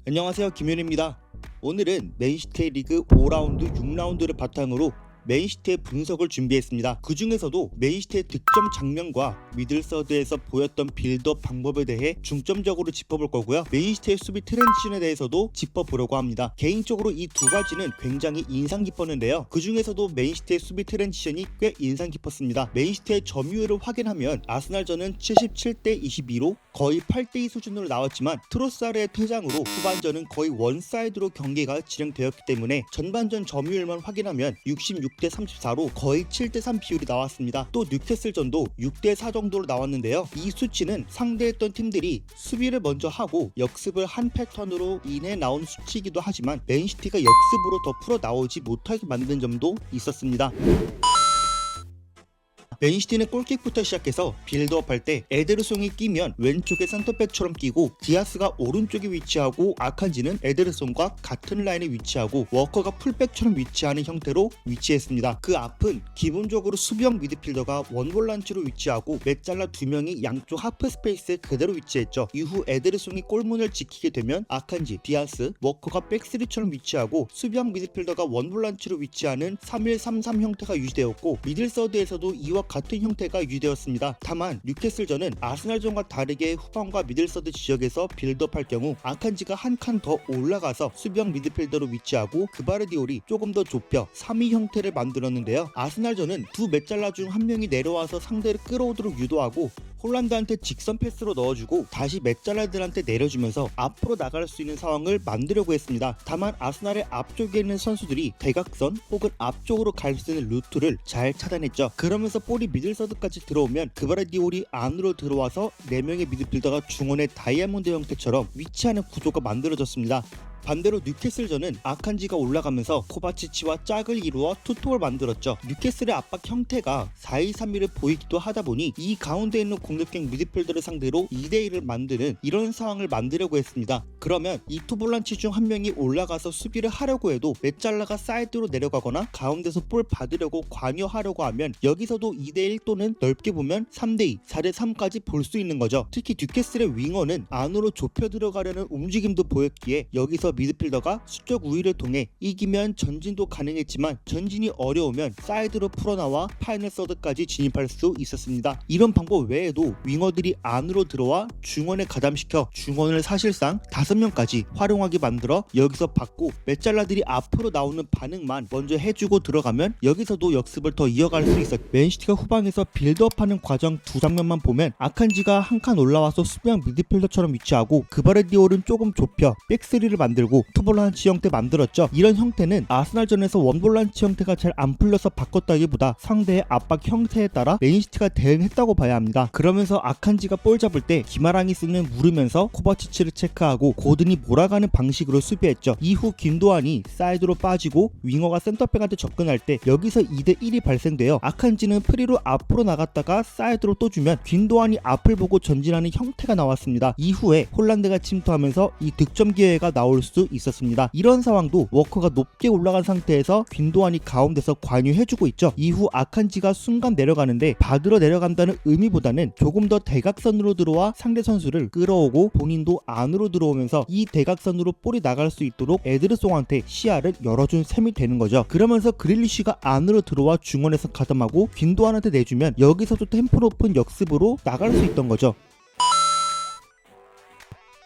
안녕하세요, 김윤입니다. 오늘은 맨시티 리그 5라운드 6라운드를 바탕으로 맨시티의 분석을 준비했습니다. 그 중에서도 맨시티의 득점 장면과 미들서드에서 보였던 빌드업 방법에 대해 중점적으로 짚어볼 거고요. 맨시티의 수비 트랜지션에 대해서도 짚어보려고 합니다. 개인적으로 이 두 가지는 굉장히 인상 깊었는데요. 그 중에서도 맨시티의 수비 트랜지션이 꽤 인상 깊었습니다. 맨시티의 점유율을 확인하면 아스날전은 77대 22로 거의 8대2 수준으로 나왔지만 트로사르의 퇴장으로 후반전은 거의 원사이드로 경기가 진행되었기 때문에 전반전 점유율만 확인하면 66대 34로 거의 7대3 비율이 나왔습니다. 또 뉴캐슬전도 6대4 정도로 나왔는데요. 이 수치는 상대했던 팀들이 수비를 먼저 하고 역습을 한 패턴으로 인해 나온 수치이기도 하지만 맨시티가 역습으로 더 풀어 나오지 못하게 만든 점도 있었습니다. 맨시티는 골킥부터 시작해서 빌드업 할 때 에데르송이 끼면 왼쪽에 센터백처럼 끼고 디아스가 오른쪽에 위치하고 아칸지는 에데르송과 같은 라인에 위치하고 워커가 풀백처럼 위치하는 형태로 위치했습니다. 그 앞은 기본적으로 수비형 미드필더가 원볼란치로 위치하고 메잘라 2명이 양쪽 하프 스페이스에 그대로 위치했죠. 이후 에데르송이 골문을 지키게 되면 아칸지, 디아스, 워커가 백스리처럼 위치하고 수비형 미드필더가 원볼란치로 위치하는 3-1-3-3 형태가 유지되었고 미들서드에서도 이와 같은 형태가 유지되었습니다. 다만 뉴캐슬전은 아스날전과 다르게 후방과 미들서드 지역에서 빌드업할 경우 아칸지가 한 칸 더 올라가서 수비형 미드필더로 위치하고 그바르디올이 조금 더 좁혀 3-2 형태를 만들었는데요. 아스날전은 두 메잘라 중 한 명이 내려와서 상대를 끌어오도록 유도하고 홀란드한테 직선 패스로 넣어주고 다시 메잘라들한테 내려주면서 앞으로 나갈 수 있는 상황을 만들려고 했습니다. 다만 아스날의 앞쪽에 있는 선수들이 대각선 혹은 앞쪽으로 갈 수 있는 루트를 잘 차단했죠. 그러면서 볼이 미들서드까지 들어오면 그바르디올이 안으로 들어와서 4명의 미드필더가 중원의 다이아몬드 형태처럼 위치하는 구도가 만들어졌습니다. 반대로 뉴캐슬전은 아칸지가 올라가면서 코바치치와 짝을 이루어 투톱을 만들었죠. 뉴캐슬의 압박 형태가 4-2-3-1을 보이기도 하다 보니 이 가운데 있는 공격형 미드필더를 상대로 2대1을 만드는 이런 상황을 만들려고 했습니다. 그러면 이 투볼란치 중 한 명이 올라가서 수비를 하려고 해도 메잘라가 사이드로 내려가거나 가운데서 볼 받으려고 관여하려고 하면 여기서도 2대1 또는 넓게 보면 3대2, 4대3까지 볼 수 있는 거죠. 특히 뉴캐슬의 윙어는 안으로 좁혀 들어가려는 움직임도 보였기에 여기서 미드필더가 수적 우위를 통해 이기면 전진도 가능했지만 전진이 어려우면 사이드로 풀어나와 파이널 서드까지 진입할 수 있었습니다. 이런 방법 외에도 윙어들이 안으로 들어와 중원에 가담시켜 중원을 사실상 5명까지 활용하게 만들어 여기서 받고 메잘라들이 앞으로 나오는 반응만 먼저 해주고 들어가면 여기서도 역습을 더 이어갈 수 있었죠. 맨시티가 후방에서 빌드업하는 과정 두 장면만 보면 아칸지가 한 칸 올라와서 수비형 미드필더처럼 위치하고 그바르디올은 조금 좁혀 백스리를 만들고 투볼란치 형태 만들었죠. 이런 형태는 아스날전에서 원볼란치 형태가 잘 안 풀려서 바꿨다기보다 상대의 압박 형태에 따라 맨시티가 대응했다고 봐야 합니다. 그러면서 아칸지가 볼 잡을 때 기마랑이스는 물으면서 코바치치를 체크하고 고든이 몰아가는 방식으로 수비했죠. 이후 김도환이 사이드로 빠지고 윙어가 센터백한테 접근할 때 여기서 2대1이 발생되어 아칸지는 프리로 앞으로 나갔다가 사이드로 또 주면 김도환이 앞을 보고 전진하는 형태가 나왔습니다. 이후에 홀란드가 침투하면서 이 득점 기회가 나올 수 있었습니다. 이런 상황도 워커가 높게 올라간 상태에서 균도안이 가운데서 관여해주고 있죠. 이후 아칸지가 순간 내려가는데 받으러 내려간다는 의미보다는 조금 더 대각선으로 들어와 상대 선수를 끌어오고 본인도 안으로 들어오면서 이 대각선으로 볼이 나갈 수 있도록 에드르송한테 시야를 열어준 셈이 되는 거죠. 그러면서 그릴리쉬가 안으로 들어와 중원에서 가담하고 균도안한테 내주면 여기서도 템포 높은 역습으로 나갈 수 있던 거죠.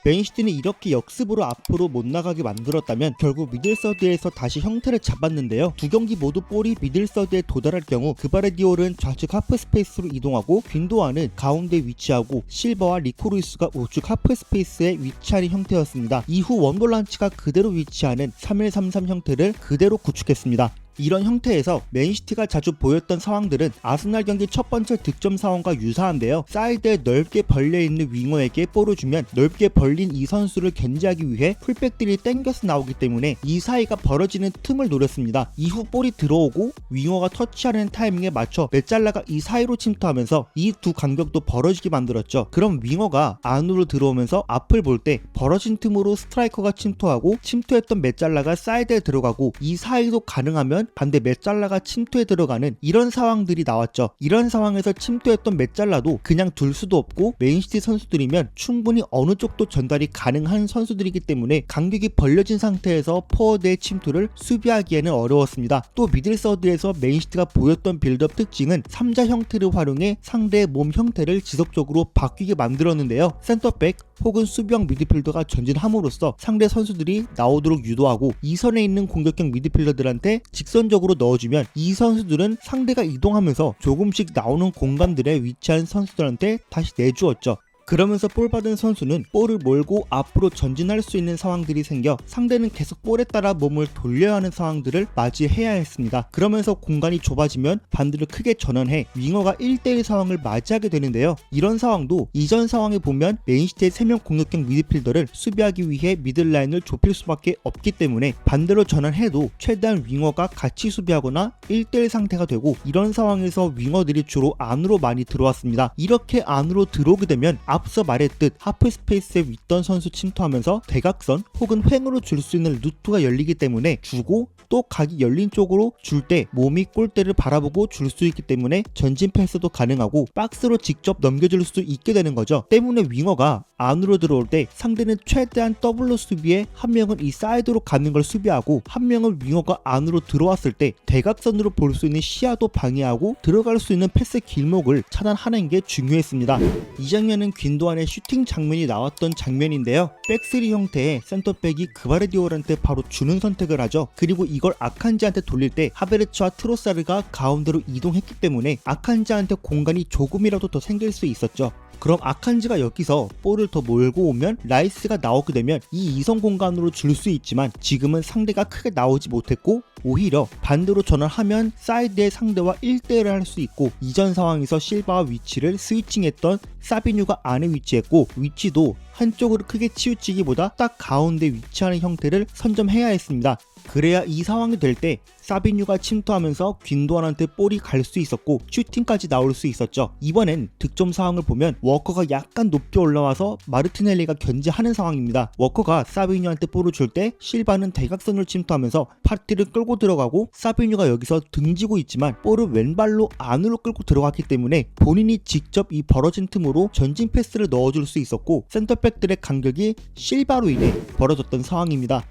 맨시티는 이렇게 역습으로 앞으로 못 나가게 만들었다면 결국 미들서드에서 다시 형태를 잡았는데요. 두 경기 모두 볼이 미들서드에 도달할 경우 그바르디올은 좌측 하프 스페이스로 이동하고 균도안은 가운데 위치하고 실버와 리코루이스가 우측 하프 스페이스에 위치하는 형태였습니다. 이후 원볼란치가 그대로 위치하는 3-1-3-3 형태를 그대로 구축했습니다. 이런 형태에서 맨시티가 자주 보였던 상황들은 아스날 경기 첫 번째 득점 상황과 유사한데요. 사이드에 넓게 벌려있는 윙어에게 볼을 주면 넓게 벌린 이 선수를 견제하기 위해 풀백들이 땡겨서 나오기 때문에 이 사이가 벌어지는 틈을 노렸습니다. 이후 볼이 들어오고 윙어가 터치하는 타이밍에 맞춰 메잘라가 이 사이로 침투하면서 이 두 간격도 벌어지게 만들었죠. 그럼 윙어가 안으로 들어오면서 앞을 볼 때 벌어진 틈으로 스트라이커가 침투하고 침투했던 메잘라가 사이드에 들어가고 이 사이도 가능하면 반대 메잘라가 침투에 들어가는 이런 상황들이 나왔죠. 이런 상황에서 침투했던 메잘라도 그냥 둘 수도 없고 맨시티 선수들이면 충분히 어느 쪽도 전달이 가능한 선수들이기 때문에 간격이 벌려진 상태에서 포워드의 침투를 수비하기에는 어려웠습니다. 또 미들서드에서 맨시티가 보였던 빌드업 특징은 3자 형태를 활용해 상대의 몸 형태를 지속적으로 바뀌게 만들었는데요. 센터백 혹은 수비형 미드필더가 전진함으로써 상대 선수들이 나오도록 유도하고 2선에 있는 공격형 미드필더들한테 직선적으로 넣어주면 이 선수들은 상대가 이동하면서 조금씩 나오는 공간들에 위치한 선수들한테 다시 내주었죠. 그러면서 볼 받은 선수는 볼을 몰고 앞으로 전진할 수 있는 상황들이 생겨 상대는 계속 볼에 따라 몸을 돌려야 하는 상황들을 맞이해야 했습니다. 그러면서 공간이 좁아지면 반대로 크게 전환해 윙어가 1대1 상황을 맞이하게 되는데요. 이런 상황도 이전 상황에 보면 맨시티의 3명 공격형 미드필더를 수비하기 위해 미들라인을 좁힐 수밖에 없기 때문에 반대로 전환해도 최대한 윙어가 같이 수비하거나 1대1 상태가 되고 이런 상황에서 윙어들이 주로 안으로 많이 들어왔습니다. 이렇게 안으로 들어오게 되면 앞서 말했듯 하프 스페이스에 있던 선수 침투하면서 대각선 혹은 횡으로 줄 수 있는 루트가 열리기 때문에 주고 또 각이 열린 쪽으로 줄 때 몸이 골대를 바라보고 줄 수 있기 때문에 전진 패스도 가능하고 박스로 직접 넘겨줄 수 있게 되는 거죠. 때문에 윙어가 안으로 들어올 때 상대는 최대한 더블로 수비해 한 명은 이 사이드로 가는 걸 수비하고 한 명은 윙어가 안으로 들어왔을 때 대각선으로 볼 수 있는 시야도 방해하고 들어갈 수 있는 패스 길목을 차단하는 게 중요했습니다. 이 장면은 귄도안의 슈팅 장면이 나왔던 장면인데요. 백스리 형태의 센터백이 그바르디올한테 바로 주는 선택을 하죠. 그리고 이걸 아칸지한테 돌릴 때 하베르츠와 트로사르가 가운데로 이동했기 때문에 아칸지한테 공간이 조금이라도 더 생길 수 있었죠. 그럼 아칸지가 여기서 볼을 더 몰고 오면 라이스가 나오게 되면 이 이성 공간으로 줄 수 있지만 지금은 상대가 크게 나오지 못했고 오히려 반대로 전환하면 사이드의 상대와 1대1을 할 수 있고 이전 상황에서 실바와 위치를 스위칭했던 사비뉴가 안에 위치했고 위치도 한쪽으로 크게 치우치기보다 딱 가운데 위치하는 형태를 선점해야 했습니다. 그래야 이 상황이 될 때 사비뉴가 침투하면서 귄도안한테 볼이 갈 수 있었고 슈팅까지 나올 수 있었죠. 이번엔 득점 상황을 보면 워커가 약간 높게 올라와서 마르티넬리가 견제하는 상황입니다. 워커가 사비뉴한테 볼을 줄 때 실바는 대각선을 침투하면서 파티를 끌고 들어가고 사비뉴가 여기서 등지고 있지만 볼을 왼발로 안으로 끌고 들어갔기 때문에 본인이 직접 이 벌어진 틈으로 전진 패스를 넣어줄 수 있었고 센터백들의 간격이 실바로 인해 벌어졌던 상황입니다.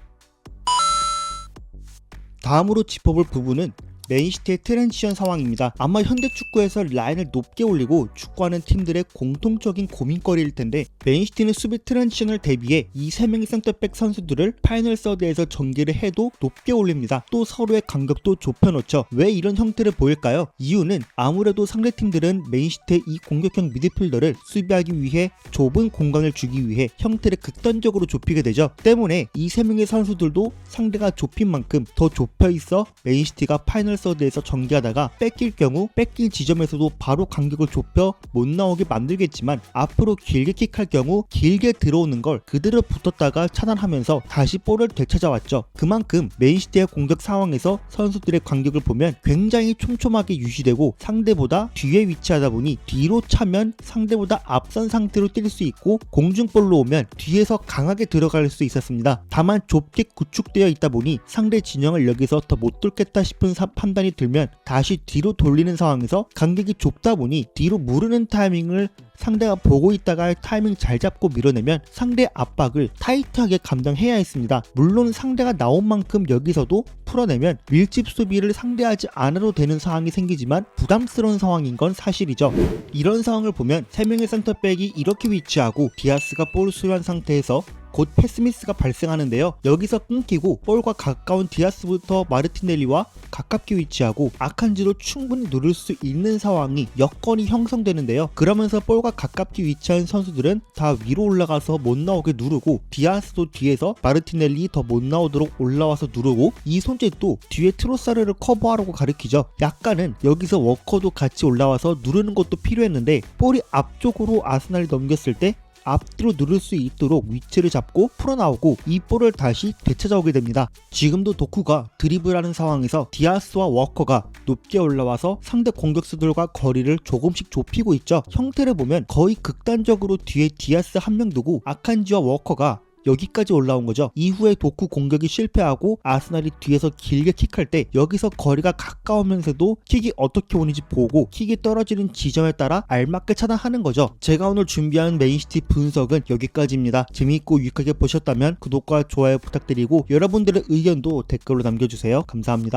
다음으로 짚어볼 부분은 맨시티의 트랜지션 상황입니다. 아마 현대 축구에서 라인을 높게 올리고 축구하는 팀들의 공통적인 고민거리일 텐데 맨시티는 수비 트랜지션을 대비해 이 3명의 센터백 선수들을 파이널 서드에서 전개를 해도 높게 올립니다. 또 서로의 간격도 좁혀놓죠. 왜 이런 형태를 보일까요? 이유는 아무래도 상대팀들은 맨시티의 이 공격형 미드필더를 수비하기 위해 좁은 공간을 주기 위해 형태를 극단적으로 좁히게 되죠. 때문에 이 3명의 선수들도 상대가 좁힌 만큼 더 좁혀있어 맨시티가 파이널 서드에서 전개하다가 뺏길 경우 뺏길 지점에서도 바로 간격을 좁혀 못 나오게 만들겠지만 앞으로 길게 킥할 경우 길게 들어오는 걸 그대로 붙었다가 차단하면서 다시 볼을 되찾아왔죠. 그만큼 맨시티의 공격 상황에서 선수들의 간격을 보면 굉장히 촘촘하게 유지되고 상대보다 뒤에 위치하다 보니 뒤로 차면 상대보다 앞선 상태로 뛸 수 있고 공중볼로 오면 뒤에서 강하게 들어갈 수 있었습니다. 다만 좁게 구축되어 있다 보니 상대 진영을 여기서 더 못 뚫겠다 싶은 판단이 들면 다시 뒤로 돌리는 상황에서 간격이 좁다 보니 뒤로 무르는 타이밍을 상대가 보고 있다가 타이밍 잘 잡고 밀어내면 상대 압박을 타이트하게 감당해야 했습니다. 물론 상대가 나온 만큼 여기서도 풀어내면 밀집 수비를 상대하지 않아도 되는 상황이 생기지만 부담스러운 상황인 건 사실이죠. 이런 상황을 보면 3명의 센터백이 이렇게 위치하고 디아스가 볼 수비한 상태에서 곧 패스미스가 발생하는데요. 여기서 끊기고 볼과 가까운 디아스부터 마르티넬리와 가깝게 위치하고 아칸지로 충분히 누를 수 있는 상황이 여건이 형성되는데요. 그러면서 볼과 가깝게 위치한 선수들은 다 위로 올라가서 못 나오게 누르고 디아스도 뒤에서 마르티넬리 더 못 나오도록 올라와서 누르고 이 손짓도 뒤에 트로사르를 커버하라고 가리키죠. 약간은 여기서 워커도 같이 올라와서 누르는 것도 필요했는데 볼이 앞쪽으로 아스날이 넘겼을 때 앞뒤로 누를 수 있도록 위치를 잡고 풀어나오고 이 볼을 다시 되찾아오게 됩니다. 지금도 도쿠가 드리블하는 상황에서 디아스와 워커가 높게 올라와서 상대 공격수들과 거리를 조금씩 좁히고 있죠. 형태를 보면 거의 극단적으로 뒤에 디아스 한 명 두고 아칸지와 워커가 여기까지 올라온 거죠. 이후에 도쿠 공격이 실패하고 아스날이 뒤에서 길게 킥할 때 여기서 거리가 가까우면서도 킥이 어떻게 오는지 보고 킥이 떨어지는 지점에 따라 알맞게 차단하는 거죠. 제가 오늘 준비한 맨시티 분석은 여기까지입니다. 재미있고 유익하게 보셨다면 구독과 좋아요 부탁드리고 여러분들의 의견도 댓글로 남겨주세요. 감사합니다.